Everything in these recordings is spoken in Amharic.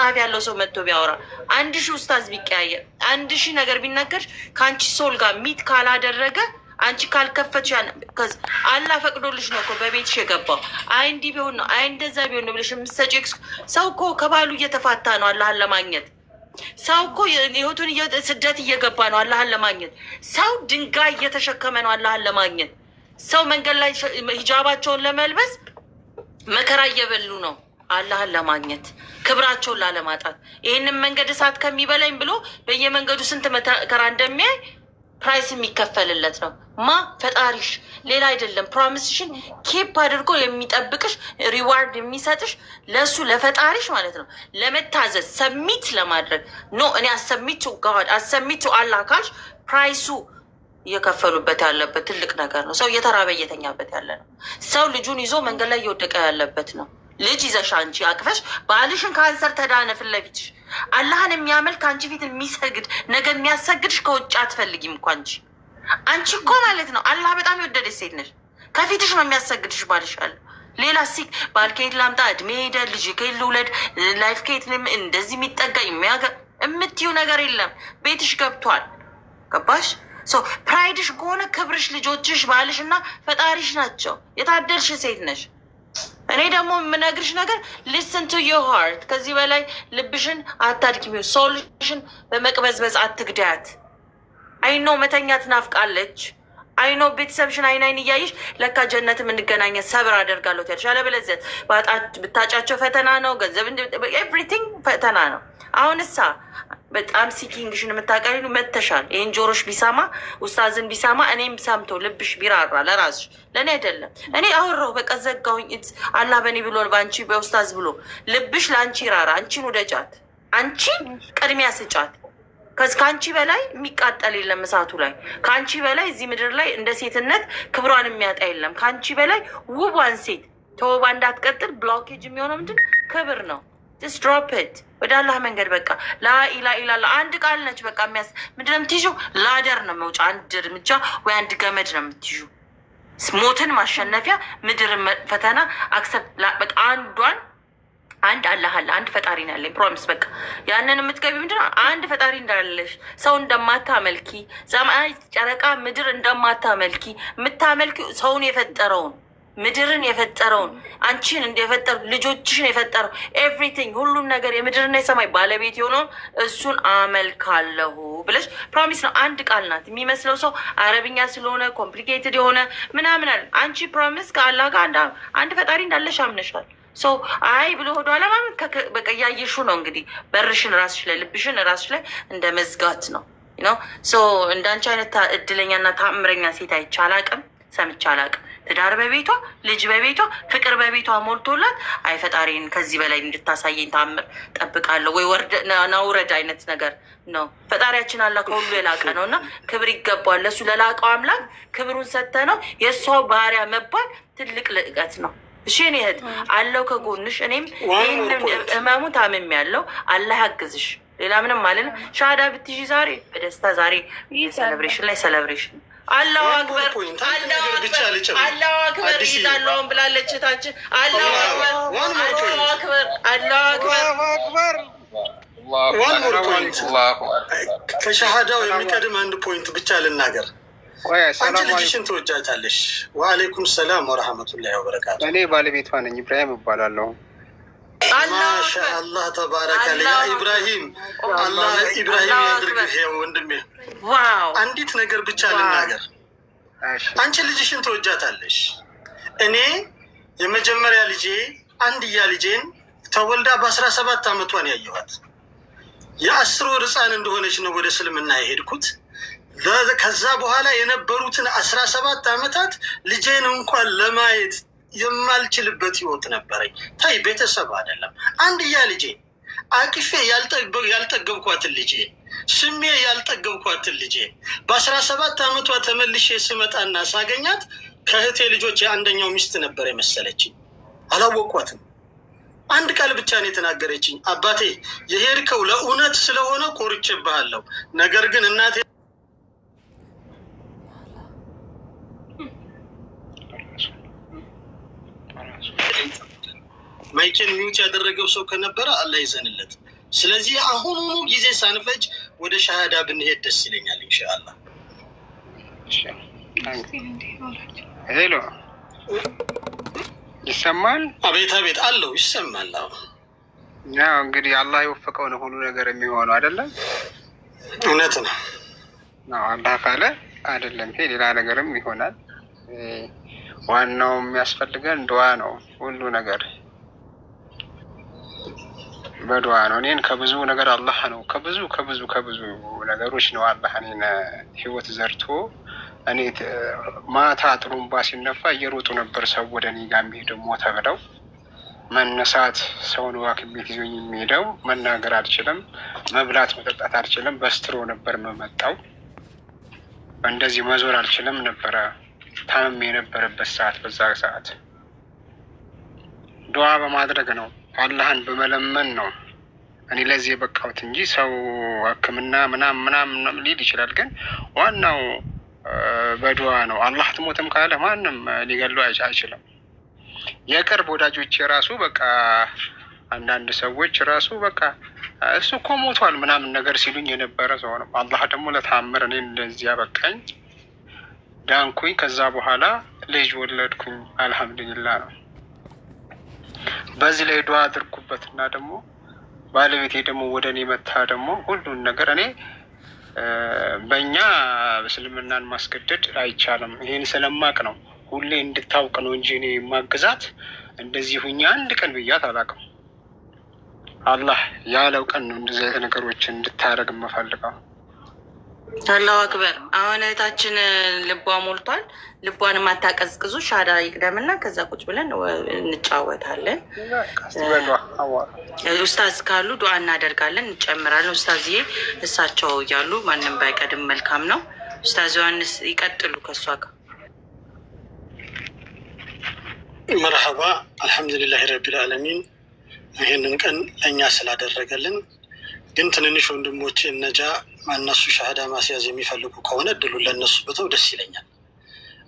መጽሐፍ ያለው ሰው መጥቶ ቢያወራ 1000 ኡስታዝ ቢቀያየር 1000 ነገር ቢነገርሽ ከአንቺ ሶል ጋር ሚት ካላደረገ አንቺ ካልከፈትሽ አላህ ፈቅዶልሽ ነው እኮ በቤትሽ የገባው። አይ እንዲህ ቢሆን ነው አይ እንደዛ ቢሆን ነው ብለሽ የምትሰጪው ሰው እኮ ከባሉ እየተፋታ ነው አላህን ለማግኘት። ሰው እኮ ህይወቱን ስደት እየገባ ነው አላህን ለማግኘት። ሰው ድንጋይ እየተሸከመ ነው አላህን ለማግኘት። ሰው መንገድ ላይ ሂጃባቸውን ለመልበስ መከራ እየበሉ ነው አላህን ለማግኘት፣ ክብራቸውን ላለማጣት። ይህንን መንገድ እሳት ከሚበላኝ ብሎ በየመንገዱ ስንት መከራ እንደሚያይ ፕራይስ የሚከፈልለት ነው። ፈጣሪሽ ሌላ አይደለም። ፕሮሚስሽን ኬፕ አድርጎ የሚጠብቅሽ ሪዋርድ የሚሰጥሽ ለእሱ ለፈጣሪሽ ማለት ነው። ለመታዘዝ ሰሚት ለማድረግ ኖ እኔ አሰሚቱ ጋድ አሰሚቱ አላህ ካልሽ ፕራይሱ እየከፈሉበት ያለበት ትልቅ ነገር ነው። ሰው እየተራበ እየተኛበት ያለ ነው። ሰው ልጁን ይዞ መንገድ ላይ እየወደቀ ያለበት ነው። ልጅ ይዘሽ አንቺ አቅፈሽ ባልሽን ካንሰር ተዳነ ፊት ለፊትሽ አላህን የሚያመልክ አንቺ ፊት የሚሰግድ ነገ የሚያሰግድሽ ከውጭ አትፈልጊም እኮ አንቺ እኮ ማለት ነው። አላህ በጣም የወደደች ሴት ነሽ። ከፊትሽ ነው የሚያሰግድሽ ባልሽ አለ። ሌላ ባል ከየት ላምጣ፣ እድሜ ሄደ፣ ልጅ ከየት ልውለድ፣ ላይፍ ከየት እንደዚህ የሚጠጋ የምትዩ ነገር የለም። ቤትሽ ገብቷል። ገባሽ? ፕራይድሽ ከሆነ ክብርሽ ልጆችሽ፣ ባልሽ እና ፈጣሪሽ ናቸው። የታደልሽ ሴት ነሽ። እኔ ደግሞ የምነግርሽ ነገር ሊስን ቱ ዮር ሃርት። ከዚህ በላይ ልብሽን አታድክሚው። ሶልሽን በመቅበዝበዝ አትግዳያት። አይኖ መተኛት ናፍቃለች። አይኖ ቤተሰብሽን አይን እያየሽ ለካ ጀነት የምንገናኘት ሰብር አደርጋለሁ ያልሽ። አለበለዚያ ብታጫቸው ፈተና ነው። ገንዘብ ኤቭሪቲንግ ፈተና ነው። አሁን በጣም ሲኪንግሽን የምታቀሪ መተሻል። ይህን ጆሮሽ ቢሰማ ኡስታዝን ቢሰማ እኔም ሰምቶ ልብሽ ቢራራ ለራስሽ ለእኔ አይደለም። እኔ አወራሁ በቃ ዘጋሁኝ። አላህ በእኔ ብሎ በአንቺ በኡስታዝ ብሎ ልብሽ ለአንቺ ራራ። አንቺን ውደጃት። አንቺን ቅድሚያ ስጫት። ከአንቺ በላይ የሚቃጠል የለም እሳቱ ላይ። ከአንቺ በላይ እዚህ ምድር ላይ እንደ ሴትነት ክብሯን የሚያጣ የለም። ከአንቺ በላይ ውቧን ሴት ተወባ እንዳትቀጥል ብሎኬጅ የሚሆነው ምንድን ክብር ነው። ጀስት ድሮፕ ኢት ወደ አላህ መንገድ። በቃ ላኢላ ኢላላ አንድ ቃል ነች። በቃ ምንድን ነው የምትይዥው? ላደር ነው መውጫ፣ አንድ እርምጃ ወይ አንድ ገመድ ነው የምትይዥው። ሞትን ማሸነፊያ፣ ምድርን ፈተና አክሰፕት። በቃ አንድ አላህ አለ፣ አንድ ፈጣሪ ነው ያለኝ ፕሮሚስ። በቃ ያንን የምትገቢ ምንድን ነው? አንድ ፈጣሪ እንዳለሽ፣ ሰው እንደማታመልኪ፣ ሰማይ ጨረቃ ምድር እንደማታመልኪ፣ የምታመልኪ ሰውን የፈጠረውን ምድርን የፈጠረውን አንቺን የፈጠሩ ልጆችሽን የፈጠረው ኤቭሪቲንግ ሁሉን ነገር የምድርና የሰማይ ባለቤት የሆነውን እሱን አመልካለሁ ብለሽ ፕሮሚስ ነው። አንድ ቃል ናት። የሚመስለው ሰው አረብኛ ስለሆነ ኮምፕሊኬትድ የሆነ ምናምን አለ። አንቺ ፕሮሚስ ከአላህ ጋር አንድ ፈጣሪ እንዳለሽ አምነሻል። ሰው አይ ብሎ ወደ ኋላ በቃ እያየሹ ነው እንግዲህ በርሽን ራስሽ ላይ ልብሽን ራስሽ ላይ እንደ መዝጋት ነው ነው። እንዳንቺ አይነት እድለኛና ታምረኛ ሴት አይቼ አላቅም፣ ሰምቼ አላቅም። ትዳር በቤቷ ልጅ በቤቷ ፍቅር በቤቷ ሞልቶላት አይ ፈጣሪን ከዚህ በላይ እንድታሳየኝ ታምር ጠብቃለሁ ወይ ናውረድ አይነት ነገር ነው። ፈጣሪያችን አላህ ከሁሉ የላቀ ነው እና ክብር ይገባዋል። ለሱ ለላቀው አምላክ ክብሩን ሰጥተ ነው የእሷ ባህሪያ መባል ትልቅ ልዕቀት ነው። እሺ እኔ እህት አለው ከጎንሽ። እኔም ይህንን ህመሙ ታምም ያለው አላህ ያግዝሽ። ሌላ ምንም ማለት ነው። ሻሃዳ ብትይዢ ዛሬ በደስታ ዛሬ ሴሌብሬሽን ላይ ሴሌብሬሽን አላሁ አክበር አላሁ አክበር ይዛለውን ብላለች እታችን። አላሁ አክበር አላሁ አክበር። ከሸሃዳው የሚቀድም አንድ ፖይንት ብቻ ልናገር። አንቺ ልጅሽን ትወጃታለሽ። ወአለይኩም ሰላም ወረሐመቱላሂ ወበረካቱ። እኔ ባለቤቷ ነኝ፣ ኢብራሂም እባላለሁ። ማሻአላህ ተባረከ። ያ ኢብራሂም አላህ ኢብራሂም ያድርግህ ወንድሜ። አንዲት ነገር ብቻ ልናገር። አንቺ ልጅሽን ትወጃታለሽ። እኔ የመጀመሪያ ልጄ አንድያ ልጄን ተወልዳ በ17 ዓመቷን ያየኋት። የ10 ወር ህፃን እንደሆነች ነው ወደ እስልምና የሄድኩት። ከዛ በኋላ የነበሩትን 17 ዓመታት ልጄን እንኳን ለማየት የማልችልበት ህይወት ነበረኝ። ታይ ቤተሰብ አይደለም አንድያ ልጄ አቅፌ ያልጠገብኳትን ልጄ ስሜ ያልጠገብኳትን ልጄ በ17 ዓመቷ ተመልሼ ስመጣና ሳገኛት ከእህቴ ልጆች የአንደኛው ሚስት ነበር የመሰለችኝ። አላወቅኳትም። አንድ ቃል ብቻ ነው የተናገረችኝ። አባቴ የሄድከው ለእውነት ስለሆነ ኮርቼብሃለሁ፣ ነገር ግን እናቴ ማይኬን ሚውት ያደረገው ሰው ከነበረ አላህ ይዘንለት። ስለዚህ አሁኑኑ ጊዜ ሳንፈጅ ወደ ሻሃዳ ብንሄድ ደስ ይለኛል ኢንሻአላህ። ሄሎ ይሰማል? አቤት አቤት አለው ይሰማል። ያው እንግዲህ አላህ የወፈቀው ነው ሁሉ ነገር የሚሆነው አይደለም? እውነት ነው። አላህ ካለ አይደለም ይሄ ሌላ ነገርም ይሆናል። ዋናው የሚያስፈልገን ዱዓ ነው። ሁሉ ነገር በዱዓ ነው። እኔን ከብዙ ነገር አላህ ነው ከብዙ ነገሮች ነው አላህ እኔን ህይወት ዘርቶ እኔ ማታ ጥሩምባ ሲነፋ እየሮጡ ነበር ሰው ወደ እኔ ጋር የሚሄደው ሞተ ብለው መነሳት ሰውን ሐኪም ቤት ይዞኝ የሚሄደው መናገር አልችልም፣ መብላት መጠጣት አልችልም። በስትሮ ነበር የምመጣው። እንደዚህ መዞር አልችልም ነበረ። ታምሜ የነበረበት ሰዓት በዛ ሰዓት ዱዓ በማድረግ ነው አላህን በመለመን ነው እኔ ለዚህ የበቃሁት እንጂ ሰው ሕክምና ምናምን ሊል ይችላል። ግን ዋናው በዱዓ ነው። አላህ ትሞትም ካለ ማንም ሊገሉ አይችልም። የቅርብ ወዳጆች የራሱ በቃ አንዳንድ ሰዎች ራሱ በቃ እሱ እኮ ሞቷል ምናምን ነገር ሲሉኝ የነበረ ሰው ነው። አላህ ደግሞ ለታምር እኔን እንደዚህ ያበቃኝ ዳንኩኝ። ከዛ በኋላ ልጅ ወለድኩኝ። አልሐምዱሊላህ ነው። በዚህ ላይ ዱዓ አድርጉበት እና ደግሞ ባለቤቴ ደግሞ ወደ እኔ መታ ደግሞ ሁሉን ነገር እኔ በእኛ እስልምናን ማስገደድ አይቻልም። ይሄን ስለማቅ ነው ሁሌ እንድታውቅ ነው እንጂ እኔ ማግዛት እንደዚህ ሁኛ አንድ ቀን ብያት አላውቅም። አላህ ያለው ቀን ነው እንደዚህ አይነት ነገሮችን እንድታረግ የምፈልገው። አላሁ አክበር። አሁን እህታችን ልቧ ሞልቷል። ልቧን ማታቀዝቅዙ ሻዳ ይቅደምና ከዛ ቁጭ ብለን እንጫወታለን። ኡስታዝ ካሉ ዱዓ እናደርጋለን፣ እንጨምራለን። ኡስታዝዬ እሳቸው እያሉ ማንም ባይቀድም መልካም ነው። ኡስታዝ ዮሐንስ ይቀጥሉ ከእሷ ጋር። መርሐባ አልሐምዱሊላህ ረቢል ዓለሚን ይህንን ቀን ለእኛ ስላደረገልን። ግን ትንንሽ ወንድሞቼ እነጃ እነሱ ሻሃዳ ማስያዝ የሚፈልጉ ከሆነ እድሉን ለእነሱ ብተው ደስ ይለኛል።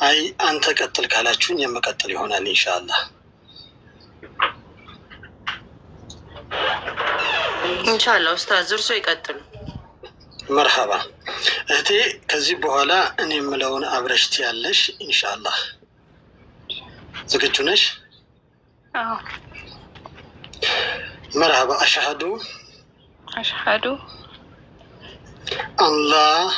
አይ አንተ ቀጥል ካላችሁኝ የምቀጥል ይሆናል ኢንሻአላህ። ኢንሻአላህ ኡስታዝ እርሶ ይቀጥሉ። መርሐባ እህቴ፣ ከዚህ በኋላ እኔ የምለውን አብረሽ ትያለሽ ኢንሻአላህ። ዝግጁ ነሽ? አዎ። መርሐባ አሽሀዱ አላህ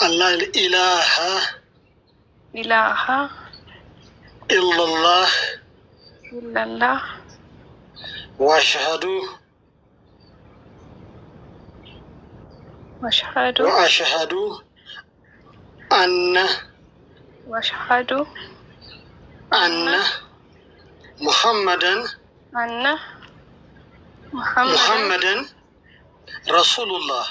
አላህ ኢላሃ ኢላላህ ወአሽሀዱ አነ ሙሐመደን ረሱሉላህ።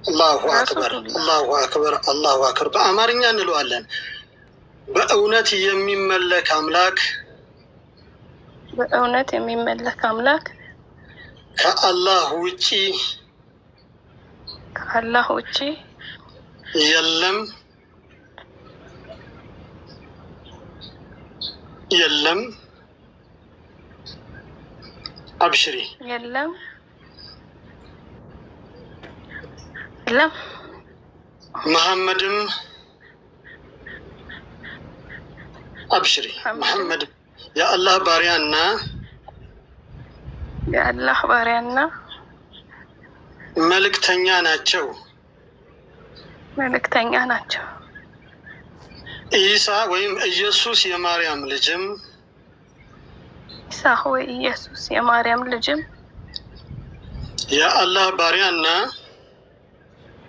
አላሁ አክበር አላሁ አክበር አላሁ አክበር። በአማርኛ እንለዋለን። በእውነት የሚመለክ አምላክ ከአላህ ውጪ የለም። አብሽሪ መሐመድም አብሽሪ መሐመድ የአላህ ባሪያና መልእክተኛ ናቸው። ኢሳ ወይም ኢየሱስ የማርያም ልጅም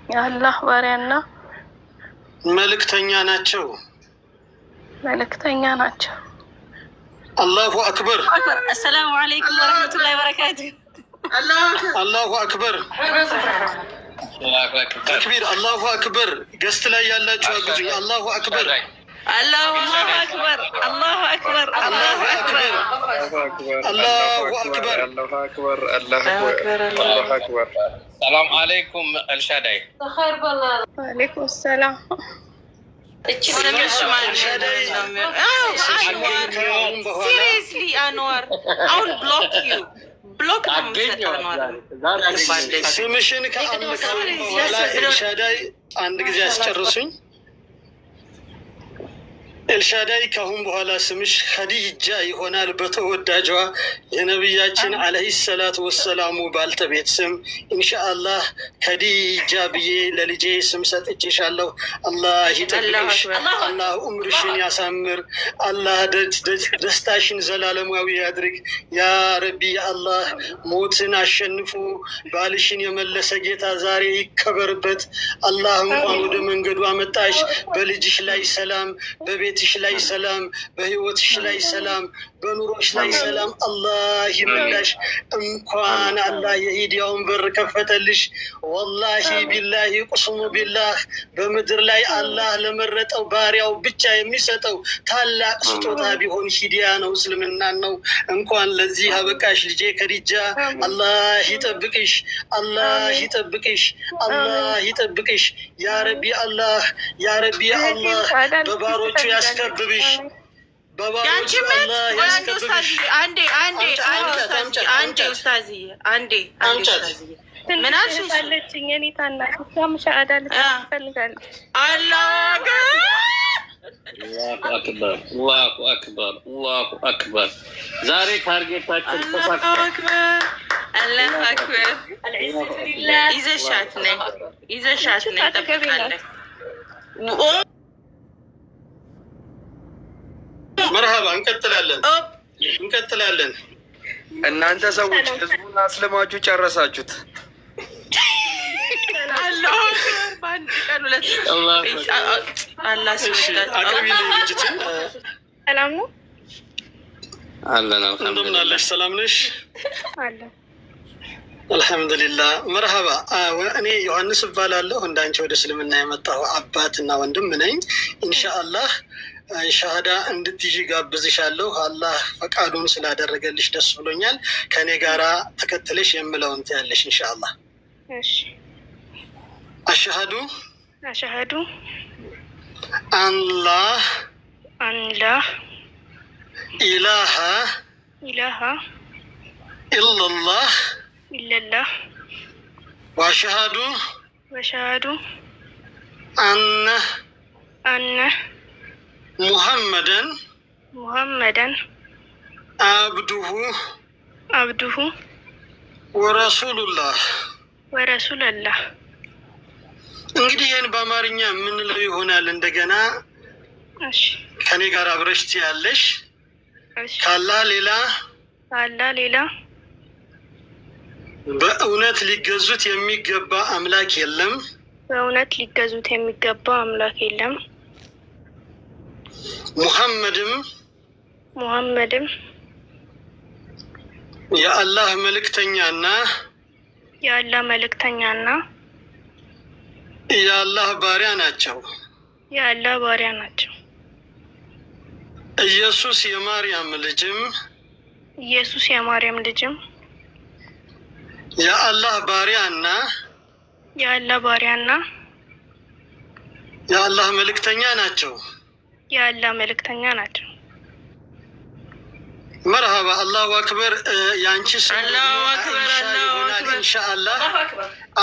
የአላህ ባሪያና መልእክተኛ ናቸው። አላሁ አክበር። አሰላሙ አለይኩም ወረህመቱላሂ ወበረካቱህ። አላሁ አክበር ተክቢር። አላሁ አክበር። ገስት ላይ ያላችሁ አግዙኝ። አላሁ አክበር الله أكبر الله أكبر الله أكبر الله أكبر الله أكبر الله أكبر. السلام عليكم الشادي. خير بالله. وعليكم السلام. Seriously, Anwar, I will block you. Block Anwar. ስምሽን ከአመካው በኋላ ኤልሻዳይ አንድ ጊዜ አስጨርሱኝ። ኤልሻዳይ ካሁን በኋላ ስምሽ ኸዲጃ ይሆናል በተወዳጇ የነቢያችን አለይሂ ሰላቱ ወሰላሙ ባልተቤት ስም ኢንሻአላህ ኸዲጃ ብዬ ለልጄ ስም ሰጥቼሻለሁ። አላህ ይጠብቅሽ፣ አላህ ዑምርሽን ያሳምር፣ አላህ ደስታሽን ዘላለማዊ ያድርግ። ያ ረቢ አላህ ሞትን አሸንፎ ባልሽን የመለሰ ጌታ ዛሬ ይከበርበት። አላህ እንኳን ወደ መንገዱ አመጣሽ። በልጅሽ ላይ ሰላም፣ በቤትሽ ላይ ሰላም፣ በህይወትሽ ላይ ሰላም፣ በኑሮሽ ላይ ሰላም አላህ ይመላሽ። እንኳን አላህ የሂዳያውን በር ከፈተልሽ። ወላሂ ቢላሂ ቁስሙ ቢላህ በምድር ላይ አላህ ለመረጠው ባሪያው ብቻ የሚሰጠው ታላቅ ስጦታ ቢሆን ሂዳያ ነው፣ እስልምና ነው። እንኳን ለዚህ አበቃሽ ልጄ ኸዲጃ። አላህ ይጠብቅሽ፣ አላህ ይጠብቅሽ፣ አላህ ይጠብቅሽ። ያ ረቢ አላህ፣ ያ ረቢ አላህ በባሮቹ ያስከብብሽ። ያንቺ ምን አልሽኝ? እኔ ታናሽ ሙሻአዳ ልትፈልጋለች። አላህ አክበር አላሁ አክበር አላሁ አክበር። ዛሬ ታርጌታችን ተሳክቷል። አላሁ አክበር። ይዘሻት ነኝ ጠብቃለሁ። መርሃባ እንቀጥላለን። እናንተ ሰዎች ህዝቡን አስልማችሁ ጨረሳችሁት። አላሁ አክበር። በአንድ ቀን ሁለት አላህ ሲወዳል። ሰላም ነው አለን። እንደምን አለሽ? ሰላም ነሽ? አለ አልሐምዱሊላህ። መርሃባ። እኔ ዮሐንስ እባላለሁ። እንዳንቺ ወደ እስልምና የመጣሁ አባትና ወንድም ነኝ። ኢንሻአላህ ሻሃዳ እንድትይዥ ጋብዝሻለሁ። አላህ ፈቃዱን ስላደረገልሽ ደስ ብሎኛል። ከኔ ጋራ ተከትለሽ የምለውን ትያለሽ ኢንሻአላህ። እሺ። አሽሀዱ አላህ ኢላሃ ኢላላህ ወአሽሀዱ አነ ሙሐመደን አብዱሁ ወረሱሉላህ። እንግዲህ ይህን በአማርኛ የምንለው ይሆናል። እንደገና ከኔ ጋር አብረሽ ትያለሽ። ከአላህ ሌላ በእውነት ሊገዙት የሚገባ አምላክ የለም። ሙሐመድም የአላህ መልእክተኛና የአላህ ባሪያ ናቸው። ኢየሱስ የማርያም ልጅም የአላህ ባሪያና የአላህ መልእክተኛ ናቸው። መርሃባ። አላሁ አክበር። ያንቺ ስም ይሆናል ኢንሻአላህ።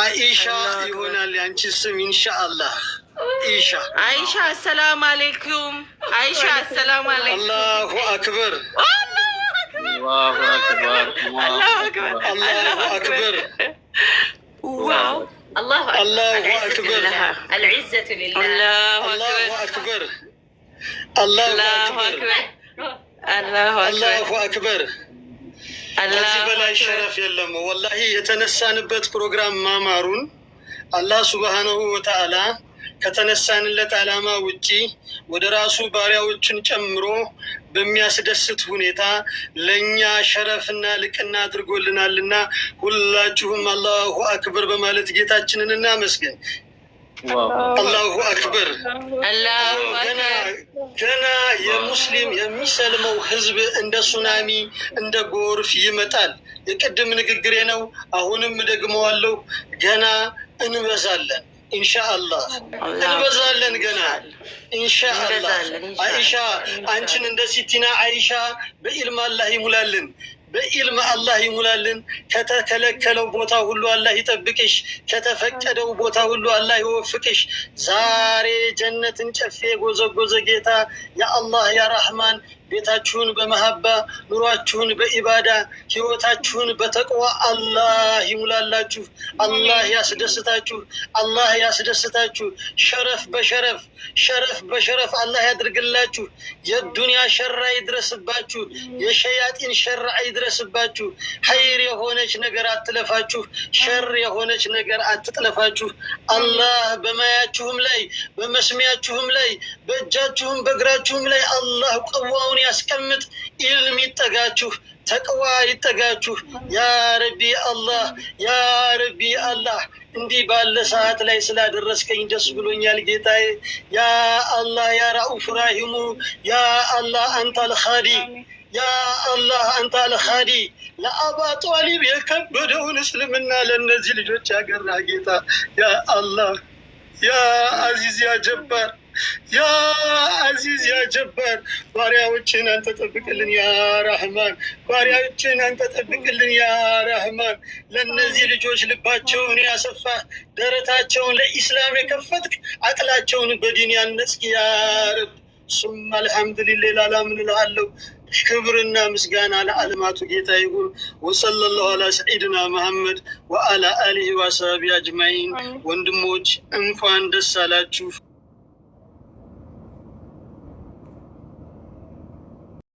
አይሻ ይሆናል ያንቺ ስም ኢንሻአላህ። አይሻ አሰላሙ አለይኩም። አሰላሙ አለይኩም። አላሁ አክበር አላሁ አክበር አላሁ አክበር አላሁ አክበር ዋው አላሁ አክበር العزة لله አላሁ አክበር አላሁ አክበር። ከዚህ በላይ ሸረፍ የለም። ወላሂ የተነሳንበት ፕሮግራም ማማሩን አላህ ሱብሃነሁ ወተዓላ ከተነሳንለት ዓላማ ውጪ ወደ ራሱ ባሪያዎችን ጨምሮ በሚያስደስት ሁኔታ ለኛ ሸረፍና ልቅና አድርጎልናልና ሁላችሁም አላሁ አክበር በማለት ጌታችንን እናመስግን። አላሁ አክበር። ገና የሙስሊም የሚሰልመው ህዝብ እንደ ሱናሚ እንደ ጎርፍ ይመጣል። የቅድም ንግግሬ ነው፣ አሁንም ደግመዋለሁ። ገና እንበዛለን ኢንሻአላህ፣ እንበዛለን ገና ኢንሻአላህ። አይሻ አንቺን እንደ ሲቲና አይሻ በኢልም አላህ ይሙላልን፣ በኢልም አላህ ይሙላልን። ከተከለከለው ቦታ ሁሉ አላህ ይጠብቅሽ፣ ከተፈቀደው ቦታ ሁሉ አላህ ይወፍቅሽ። ዛሬ ጀነትን ጨፌ ጎዘጎዘ ጌታ ያ አላህ ያ ረህማን ቤታችሁን በመሀባ ኑሯችሁን በኢባዳ ህይወታችሁን በተቅዋ አላህ ይሙላላችሁ። አላህ ያስደስታችሁ፣ አላህ ያስደስታችሁ። ሸረፍ በሸረፍ ሸረፍ በሸረፍ አላህ ያድርግላችሁ። የዱንያ ሸር አይድረስባችሁ፣ የሸያጢን ሸር አይድረስባችሁ። ኸይር የሆነች ነገር አትለፋችሁ፣ ሸር የሆነች ነገር አትጥለፋችሁ። አላህ በማያችሁም ላይ በመስሚያችሁም ላይ በእጃችሁም በእግራችሁም ላይ አላህ ቀዋውን ያስቀምጥ። ኢልም ይጠጋችሁ፣ ተቅዋ ይጠጋችሁ። ያ ረቢ አላህ፣ ያ ረቢ አላህ እንዲህ ባለ ሰዓት ላይ ስላደረስከኝ ደስ ብሎኛል ጌታዬ። ያ አላህ ያ ረኡፍ ራሂሙ ያ አላህ አንተ አልኻዲ ያ አላህ አንተ አልኻዲ ለአባ ጧሊብ የከበደውን እስልምና ለእነዚህ ልጆች ያገራ ጌታ ያ አላህ ያ አዚዝ ያ ጀባር ያ አዚዝ ያ ጀባር ባሪያዎችን አንተ ጠብቅልን ያ ረህማን፣ ባሪያዎችን አንተ ጠብቅልን ያ ረህማን። ለእነዚህ ልጆች ልባቸውን ያሰፋህ፣ ደረታቸውን ለኢስላም የከፈትክ፣ አቅላቸውን በዲን ያነጽክ ያ ረብ። ሱም አልሐምዱሊላህ ላላምን እልሃለሁ። ክብርና ምስጋና ለዓለማቱ ጌታ ይሁን። ወሰለላሁ ዐላ ሰይድና መሐመድ ወዐላ አሊሂ ወሰሐቢሂ አጅማኢን። ወንድሞች እንኳን ደስ አላችሁ።